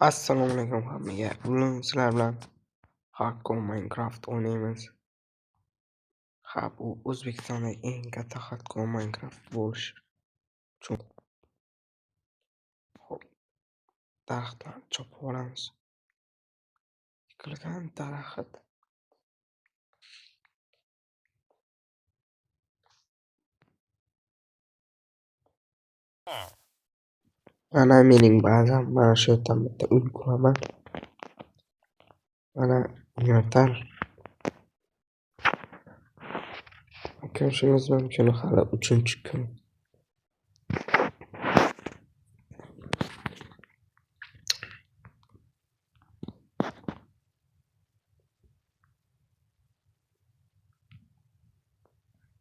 Assalomu alaykum hammaga. Bugun sizlar bilan Hardcore Minecraft o'ynaymiz. Bu O'zbekistondagi eng katta Hardcore Minecraft bo'lishi uchun daraxtlarni chopib olamiz. Yiqilgan daraxt. Mana mening bazam, mana shu yerdan bitta uy quraman. Mana metal. Ko'rishingiz mumkin, hali 3-kun.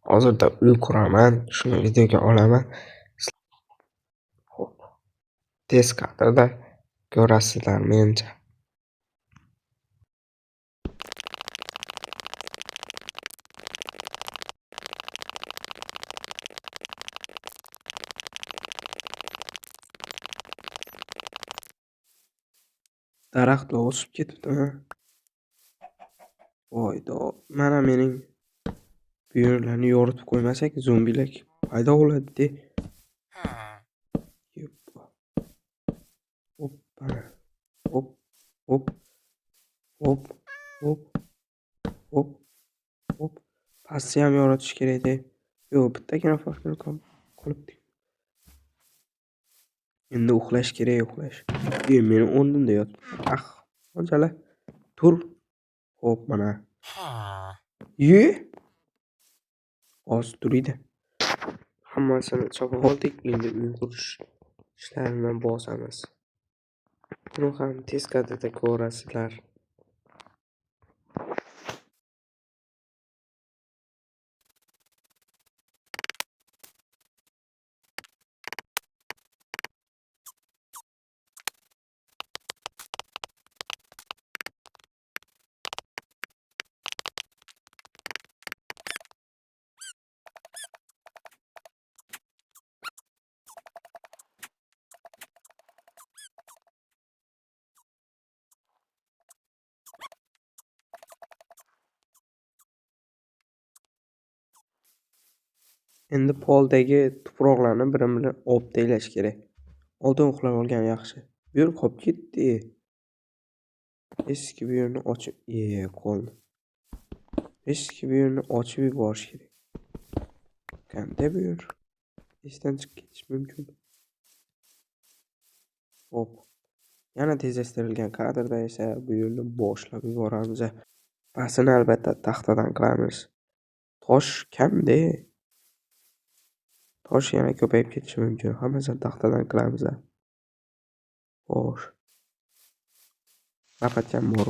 Hozirda uy quraman, shuni videoga olaman. Xo'p. Tez kadrda ko'rasizlar menimcha. Daraxtlar o'sib ketibdimi? Voydo, mana mening bu yerlarni yoritib qo'ymasak, zombilar paydo bo'ladi-de. Hop, hop, hop, hop, hop, hop, hop. Pastni ham yoritish kerak-de. Yo'q, bittagina farqi qolibdi. Endi uxlash kerak, uxlash. Meni o'rnimda yot. Mo'ljala. Tur. Hop, mana. Hozir turiydi. Hammasini chopib oldik. Endi uy qurish ishlarini bosamiz. Buni ham tez kadrda ko'rasizlar. Endi poldagi tuproqlarni birin-birin obdaylash kerak. Oldin uxlab olgan yaxshi. Bu yer qolib ketdi. Eski bu yerni ochib, qoldi. Eski bu yerni ochib yuborish kerak. Qanday bu yer? Esdan chiqib ketish mumkin. Hop. Yana tezlashtirilgan kadrda esa bu yerni boshlab yuboramiz. Pastini albatta taxtadan qilamiz. Tosh kamda. Tosh yana ko'payib ketishi mumkin. Hammasini taxtadan qilamiz. Xo'sh. Napatgan bor.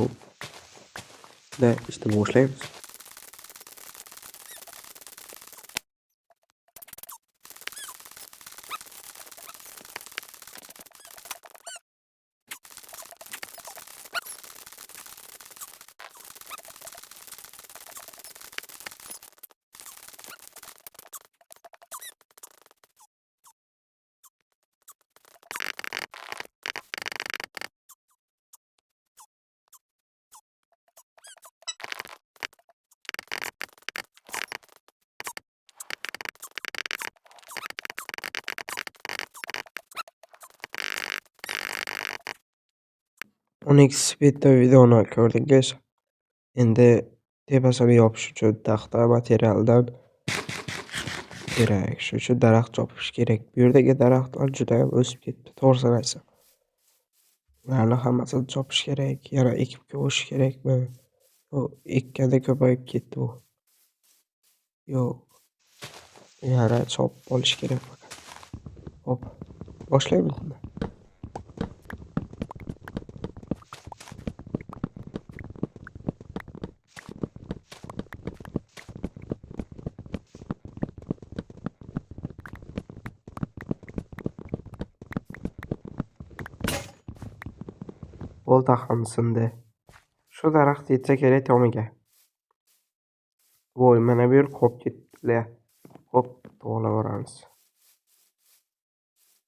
İşte boshlaymiz. Onyx Speed'da videoni ko'rdingiz. Endi tepasiga yopish uchun taxta materialdan kerak. Shuning uchun daraxt chopish kerak. Bu yerdagi daraxtlar juda ham o'sib ketdi, to'g'risini aytsam. Ularni hammasini chopish kerak. Yana ekib qo'yish kerakmi? Yo'q, ekkanda ko'payib ketdi u. Yo'q. Yana chopib olish kerak faqat. Hop. Boshlaymiz unda. Bolta ham sindi. Shu daraxt yetsa kerak tomiga. Voy, mana bu yer qolib ketdilar. Hop, to'g'rilaveramiz.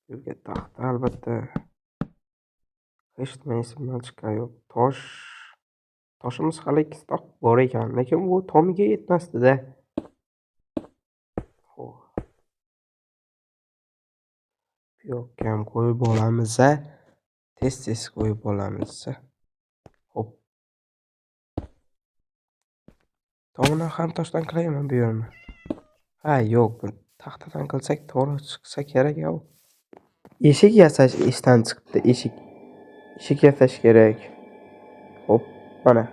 Yerga taxta albatta. Hech nima esimdan chiqqani yo'q. Toshimiz hali ikkita bor ekan, lekin u tomiga yetmasdi-da. Xo'p, bu yoqqa ham qo'yib olamiz-a. Tez qo'yib olamiz-a. Xo'p, tomini ham toshdan qilaymi bu yerni? Ha, yo'q, bu taxtadan qilsak to'g'ri chiqsa kerak-a. Eshik yasash esdan chiqibdi, eshik yasash kerak. Xo'p, mana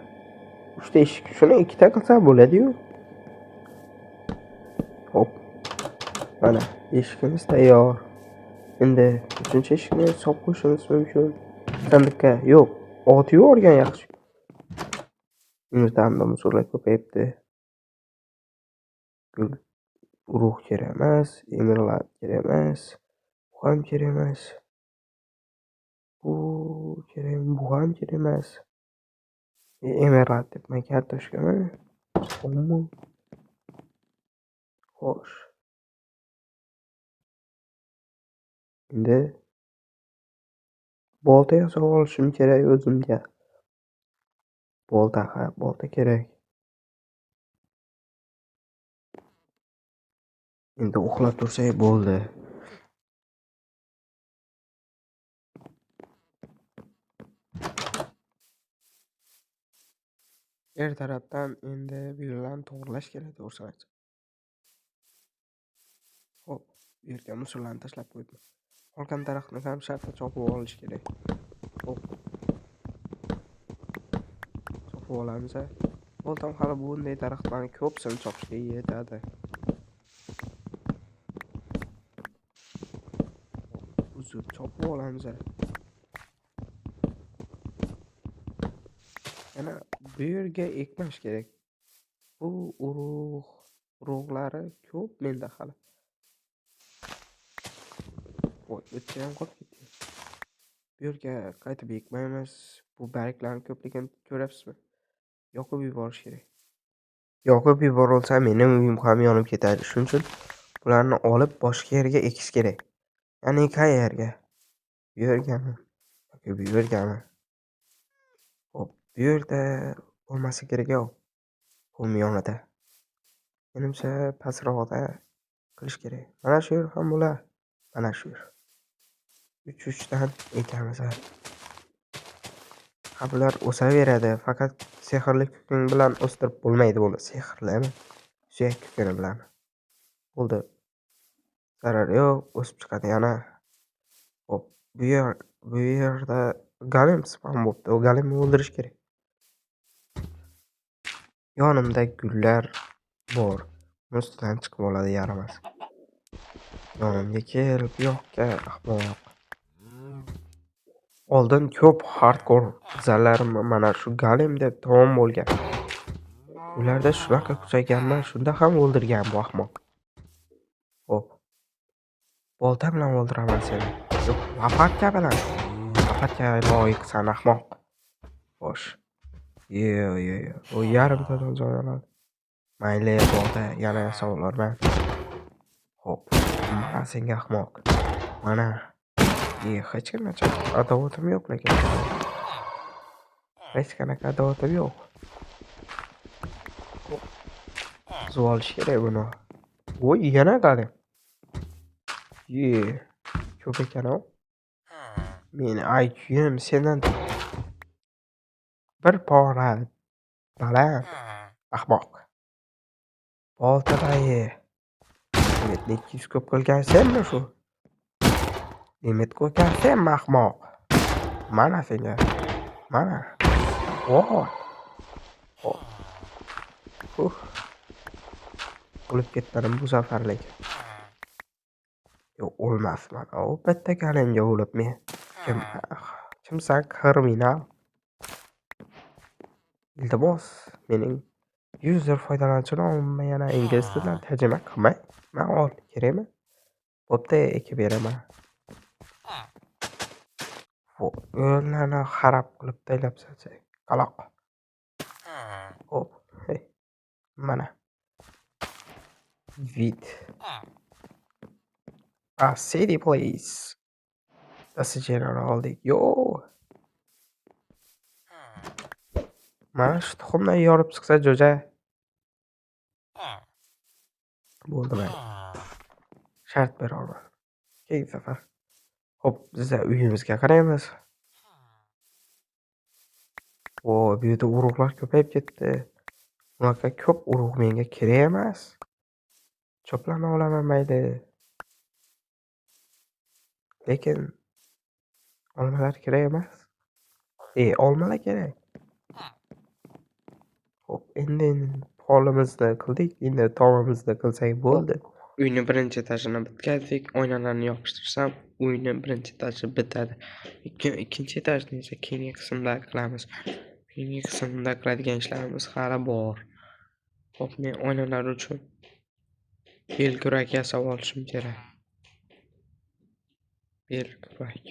3 ta eshik, shuni 2 ta qilsa bo'ladi-yu. Xo'p, mana eshigimiz tayyor. Endi 3-chi eshikni solib qo'yishimiz mumkin. Sandiqqa yo'q, ot yuborgan yaxshi. Uyimizda musorlar ko'payibdi. Urug' kerak emas, emirlar kerak emas, bu ham kerak emas. Bu kerak, bu ham kerak emas. Emirlar debman, kartoshkami? So'mmi? Xo'sh. Endi bolta yasab olishim kerak o'zimga. Bolta kerak. Endi uxlab tursak bo'ldi. Tarafdan endi bu yerlarni to'g'rilash kerak, to'g'risini aytsam. Xo'p, bu yerga musorlarni tashlab qo'ydim. Qolgan daraxtni ham shartta chopib olish kerak. Xo'p. Chopib olamiz-a. Boltam hali bunday daraxtlarni ko'psini chopishga yetadi. Uzib chopib olamiz-a. Yana bu yerga ekmash kerak. Bu urug'lari ko'p menda hali. Voy, o'tga ham qolib ketdi. Bu yerga qaytib ekmaymiz. Bu barglarning ko'pligini ko'ryapsizmi? Yoqib yuborish kerak. Yoqib yuborilsa mening uyim ham yonib ketadi. Shuning uchun bularni olib boshqa yerga ekish kerak. Ya'ni qayerga? Bu yergami? Yoki bu yergami? Xo'p, bu yerda bo'lmasa kerak-ku. Qum yonida. Menimcha pastroqda qilish kerak. Mana shu yer ham bo'ladi. Mana shu yer. 3-dan ekamiz. Bular o'saveradi, faqat sehrli kukun bilan o'stirib bo'lmaydi bo'ldi. Sehrli emas, suyak kukuni bilan. Bo'ldi. Zarar yo'q, o'sib chiqadi yana. Xo'p, bu yerda galim spam bo'libdi. O galimni o'ldirish kerak. Yonimda gullar bor. Ustidan chiqib oladi yaramas. Yonimga kel, bu yoqqa ahmoq. Oldin ko'p hardcore zalarim mana shu galim deb tamom bo'lgan. Ularda shunaqa kuchayganman, shunda ham o'ldirgan bu ahmoq. Xo'p. Bolta bilan o'ldiraman seni. Yo'q, lapatka bilan. Lapatkaga loyiqsan ahmoq. Xo'sh. Yo'q. U yarimtadan joy oladi. Mayli, bolta yana yasab olarman. Xo'p. Mana senga ahmoq. Mana. Hech qanaqa adovatim yo'q lekin. Hech qanaqa adovatim yo'q. Buzib olish kerak buni. Voy, yana galim. Ko'p ekan-ku. Meni IQ'm sendan bir pora baland. Ahmoq. Boltadagi limitni 200 ko'p qilgan senmi shu? Limit qo'ygan senmi ahmoq? Mana senga. Mana. Voy. O'lib ketmadim bu safarlik. Yo'q, o'lmasman. O bitta galimga o'lib men. Kimsan kriminal? Iltimos, mening user foydalanuvchi nomimni yana ingliz tilidan tarjima qilmay. Men ol, kerakmi? Bo'pti, ekib beraman. Yo'llarni xarab qilib taylabsan sen. Qaloq. Hop, mana. Vid. A city please. That's a general oldik. Yo. Mana shu tuxumdan yorib chiqsa jo'ja. Bo'ldi mayli. Shart berolmadim. Keyingi safar. Xo'p, biza uyimizga qaraymiz. Bu yerda urug'lar ko'payib ketdi. Bunaqa ko'p urug' menga kerak emas. Cho'plarni olaman mayli. Lekin olmalar kerak emas. Olmalar kerak. Xo'p, endi polimizni qildik, endi tomimizni qilsak bo'ldi. Uyni birinchi etajini bitkazdik. Oynalarni yopishtirsam, uyni birinchi etaji bitadi. Ikkinchi etajni esa keyingi qismda qilamiz. Keyingi qismda qiladigan ishlarimiz hali bor. Xo'p, men oynalar uchun belkurak yasab olishim kerak. Belkurak.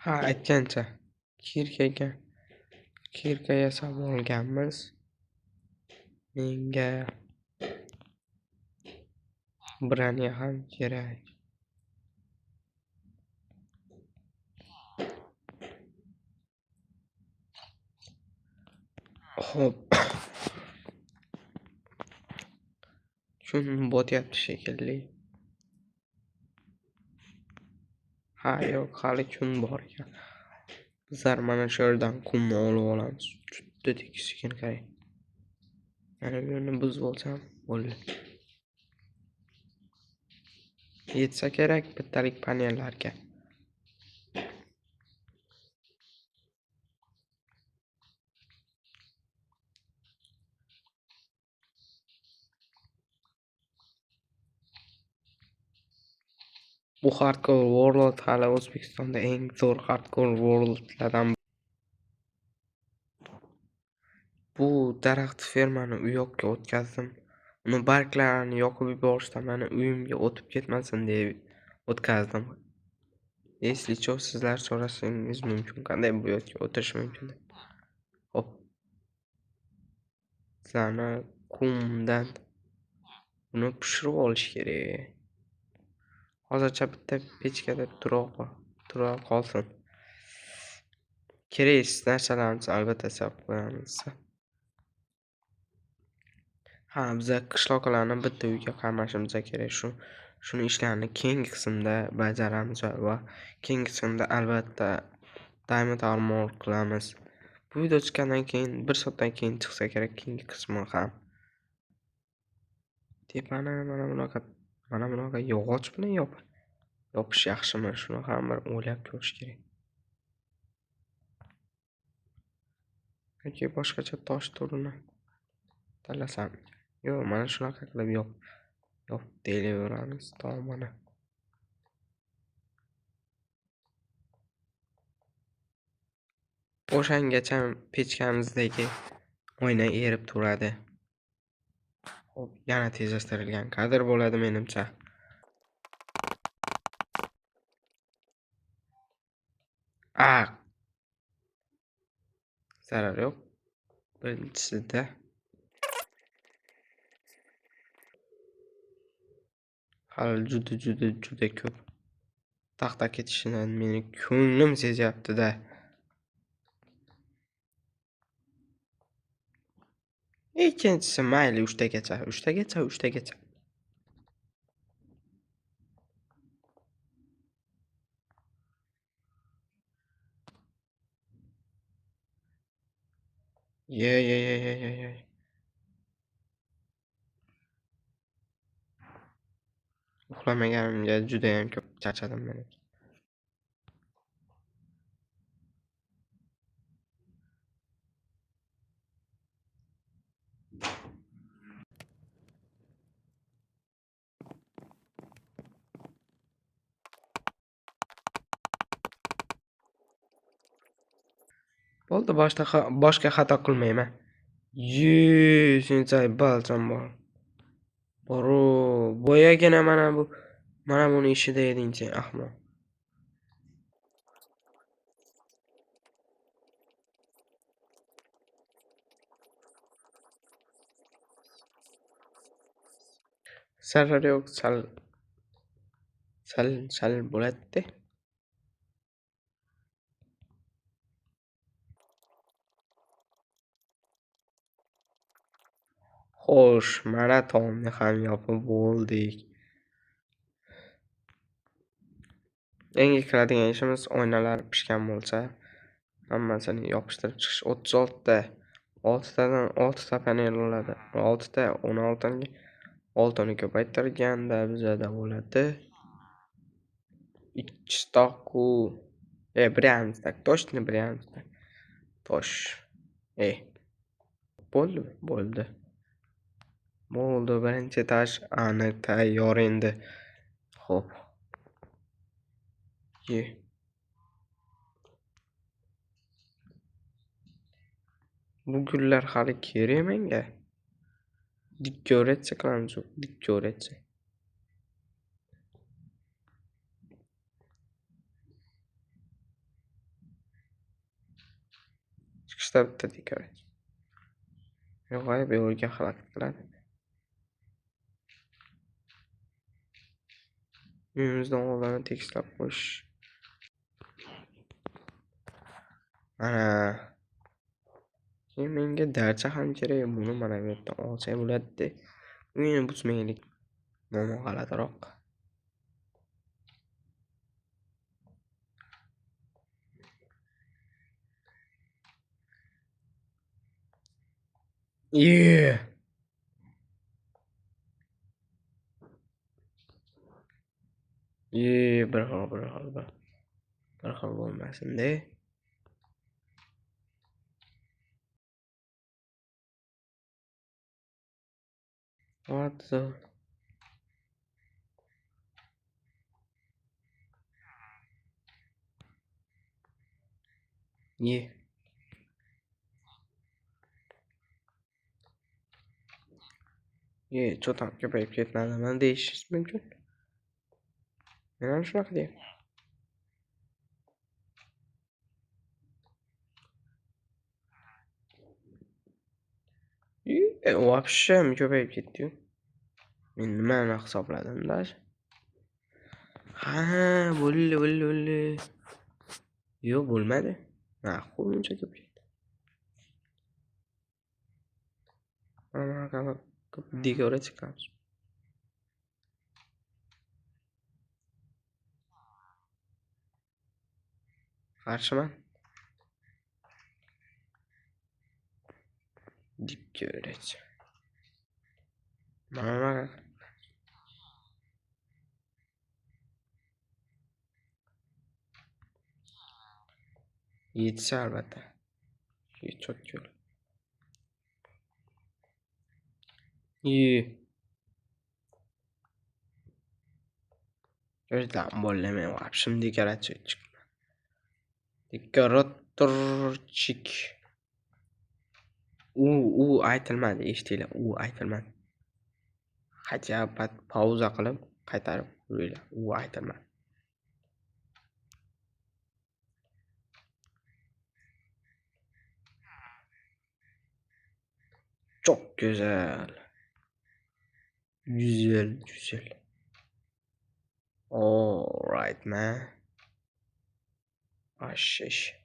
Ha, aytgancha kirka yasab olganmiz. Menga brani ham kerak. Xo'p. Kun botyapti shekilli. Ha, yo'q, hali kun bor ekan. Bizlar mana shu yerdan qumni olib olamiz. Juda tekisligini qarang. Mana bu yerni buzib olsam bo'ldi. Yetsa kerak bittalik panellarga. Bu Hardcore World hali O'zbekistonda eng zo'r Hardcore World'lardan. Bu daraxt fermani u yoqqa o'tkazdim. Uni barglarini yoqib yuborishdan mani uyimga o'tib ketmasin deb o'tkazdim. Eslicho sizlar so'rasangiz mumkin, qanday bu yoqqa o'tish mumkin deb. Hop. Sizlarni qumdan uni pishirib olish kerak. Hozircha bitta pechkada tura qolsin. Kerak narsalarni albatta solib qo'yamiz. Ha, biza qishloqlarni bitta uyga qamashimiz kerak. Shuni ishlarni keyingi qismda bajaramiz va keyingi qismda albatta diamond armor qilamiz. Bu video chiqqandan keyin 1 soatdan keyin chiqsa kerak keyingi qismi ham. Tepani mana bunaqa yog'och bilan yopish yaxshimi? Shuni ham bir o'ylab ko'rish kerak. Yoki boshqacha tosh turini tanlasam. Yo'q, mana shunaqa qilib yop deylaveramiz tomini. O'shangacha pechkamizdagi oyna erib turadi. Xo'p, yana tezlashtirilgan kadr bo'ladi menimcha. Zarar yo'q. Birinchisida hali juda ko'p taxta ketishidan meni ko'nglim sezyapti-da. Ikkinchisi mayli 3tagacha. Ye. Uxlamaganimga juda ham ko'p charchadim men. Bo'ldi, boshqa xato qilmayman. Shuncha balcham bor. Boru, boyagina mana buni ishida eding-chi, ahmoq. Zarar yo'q, sal bo'ladi. Xo'sh, mana tomni ham yopib bo'ldik. Eng qiladigan ishimiz oynalar pishgan bo'lsa, hammasini yopishtirib chiqish. 36 ta. 6 tadan 6 ta panel bo'ladi. 6 ta 16 ga 6 ni ko'paytirganda bizada bo'ladi. 2 stakku. 1,5 stak. Точно 1,5 stak. Tosh. Bo'ldi. Birinchi tash aniq tayyor endi. Xo'p. Bu gullar hali kerak menga. Dekoratsiya qilamiz, dekoratsiya. Chiqishda bitta dekoratsiya. Yo'q, bu yerga xalaqit qiladi. Uyimizdan oldini tekislab qo'yish. Mana. Menga darcha ham kerak, buni mana bu yerdan olsa bo'ladi-da. Uyni buzmaylik. Nomi g'alatiroq. Bir xil bo'lmasin-da. What the? Cho'tam ko'payib ketmadimi deyishingiz mumkin. Men ham shunaqa deyman. Вообще ko'payib ketdi-yu. Men nimani hisobladim-da? Ha, bo'ldi. Yo'q, bo'lmadi. Ma'qul uncha ko'p ketdi. Mana ko'p dekoratsiya qilamiz. Qarshiman. Dekoratsiya. Mana yetsa albatta. Cho'tko'l. O'zdan bo'laman, vapshim dekoratsiya. Dekoratorchik. U aytilmadi, eshitinglar, u aytilmadi. Qachon pauza qilib qaytarib qo'yinglar. U aytilmadi. Çok güzel. Güzel. Alright man. Aşış.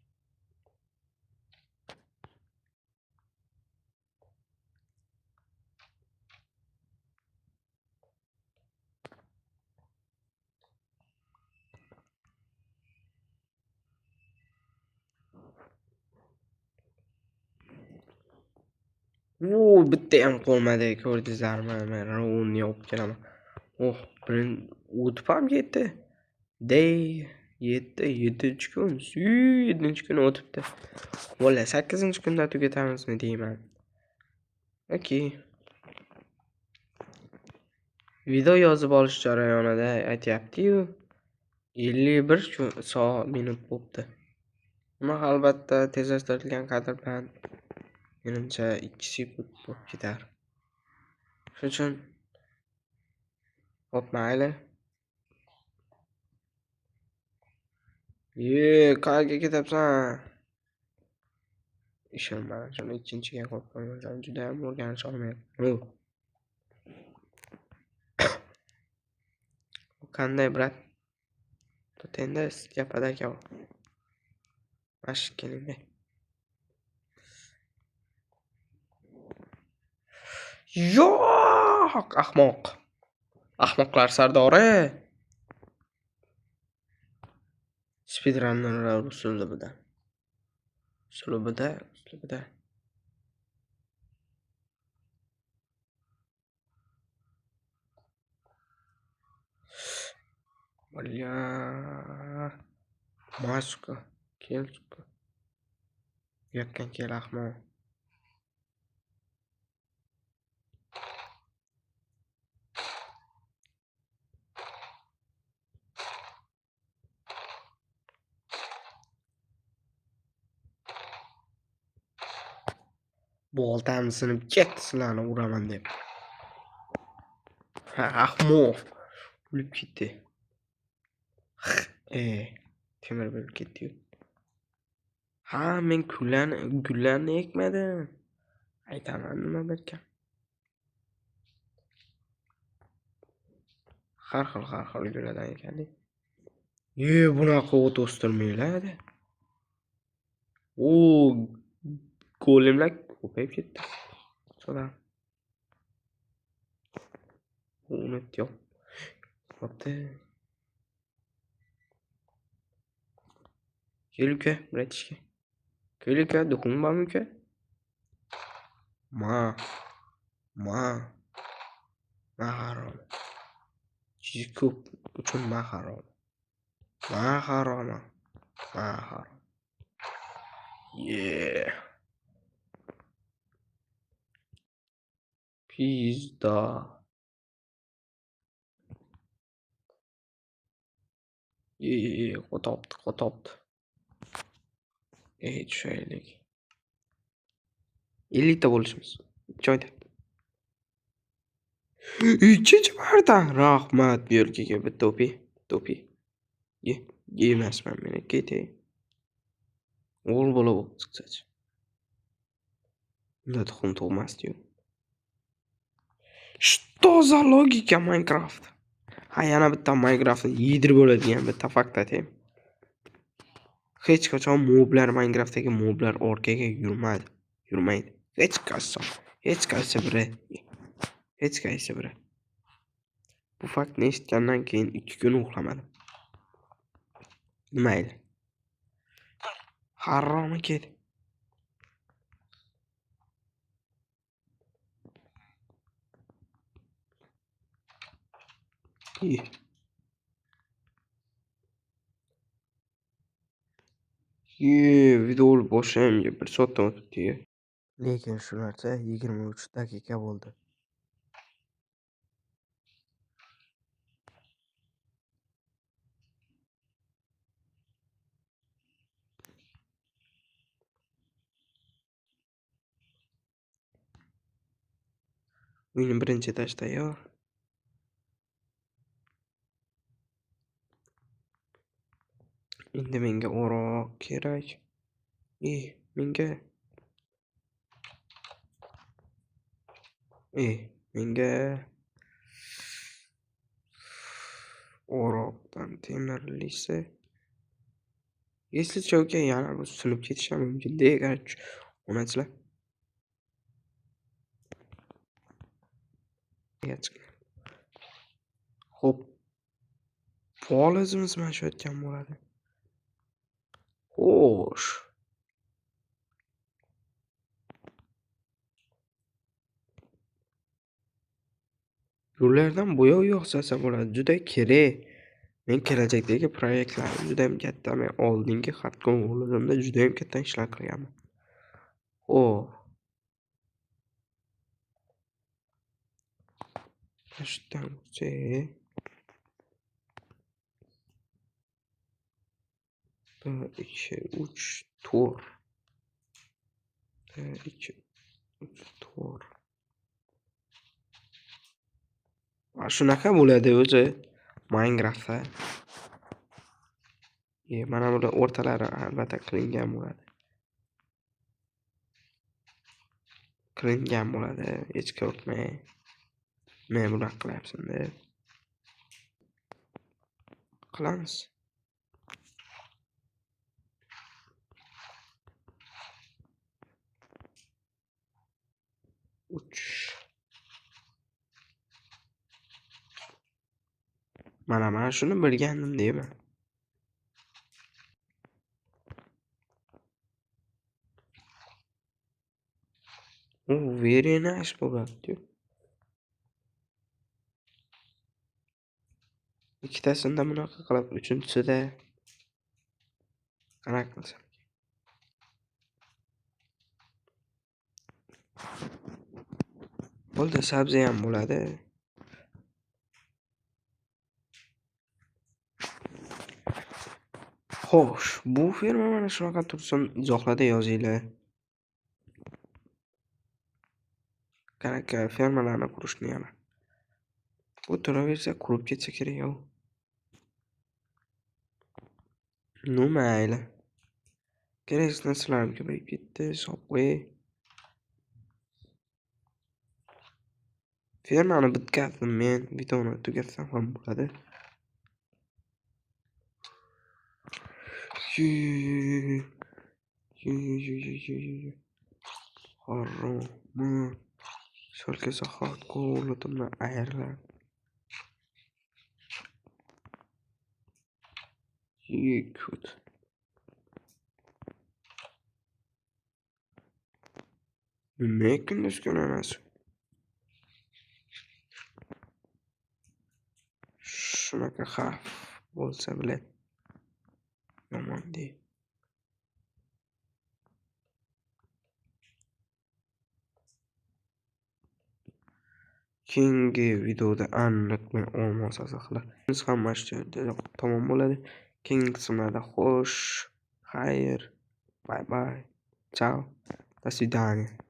Bitta ham qolmadi, ko'rdingizlarmi? Men ravonni yopib kelaman. Birin o'tib ham ketdi. 7-chi kun. 7-chi kun o'tibdi. Valla 8-chi kunda tugatamizmi deyman. Okey. Video yozib olish jarayonida aytyapti-yu. 51 soat minut bo'libdi. Nima albatta tezlashtirilgan kadr bilan menimcha 2 sekund bo'lib ketar. Shuning uchun hop mayli. Qayerga ketyapsan? Ishim mana shuni ikkinchiga qo'yib qo'ymasam juda ham o'rganish olmayapman. Qanday brat? Endi gapadagi mashq keling. Yo'q, ahmoq. Ahmoqlar sardori. Speedrunnerlar uslubida. Uslubida. Bля. Maska. Kel. Bu yoqdan kel ahmoq. Boltam sinib ketdi sizlarni uraman deb. Ha, ahmoq. O'lib ketdi. Temir bo'lib ketdi-yu. Ha, men gullarni ekmadim. Aytaman nima berkan. Har xil gullardan ekan. Bunaqa o't o'stirmaylar. Golemlar ko'payib ketdi. So'ra. Unutdim. Bo'pti. Kel uka, bratishka. Kel uka, duxung bormi uka? Harom. Juda ko'p uchun harom. Harom. Pizda. Qotopdi. Tushaylik. 50 ta bo'lishimiz. Joyda. Ikkinchi marta. Rahmat, Byorkaga bitta to'pi. Yemasman meni ketay. O'g'il bola bo'lib chiqsachi. Unda tuxum tug'masdi-yu. Что за logika Minecraft? Ha, yana bitta Minecraftni yedirib bo'ladigan bitta fakt aytayim. Hech qachon Minecraftdagi moblar orqaga yurmaydi. Hech qaysi biri. Bu faktni eshitgandan keyin 2 kun uxlamadim. Mayli. Haromi ket. Video boshlayimga 1 soatdan o'tibdi. Lekin shu narsa 23 daqiqa bo'ldi. Uyni birinchi etaji tayyor. Endi menga o'roq kerak. Menga o'roqdan temirlisi. Если uka yana bu sinib ketishi ham mumkin. Degach, onachilar. Xo'p. Polizimiz mana shu aytgan bo'ladi. Xo'sh. Yo'llardan bo'yov yo'qsasa bo'ladi. Juda kerak. Men kelajakdagi proyektlarim juda ham katta. Men oldingi hardcore o'g'limda juda ham katta ishlar qilganman. Toshdan 1 2 3 4. 1 2 3 4. Shunaqa bo'ladi o'zi Minecraftda. Mana bular o'rtalari albatta qilingan bo'ladi. Hech qo'rqmang. Men bular qilyapsan deb. Qilamiz. Mana shuni bilgandim deyman. Very nice bo'lyapti. Ikkitasida bunaqa qilib, uchinchisida qanaqa qilsam. Bo'ldi, sabzi ham bo'ladi. Xo'sh, bu ferma mana shunaqa tursin, izohlarda yozinglar. Qanaqa fermalarni qurishni yana. Bu turaversa qurib ketsa kerak-ku. Ну, mayli. Keraksiz narsalarım ko'payib ketdi, hisobga. Fermani bitkazdim men, videoni tugatsam ham bo'ladi. Harom. Shalka zahot qo'llatimdan ayriladi. Yekut. Nima kunduz ko'ramiz? Shunaqa xavf bo'lsa bile yomon deydi. Keyingi videoda aniq men olmos asaqlar. Biz ham mana shu yerda tamom bo'ladi. Keyingi qismlarda xo'sh, xayr, bye bye, ciao, до свидания.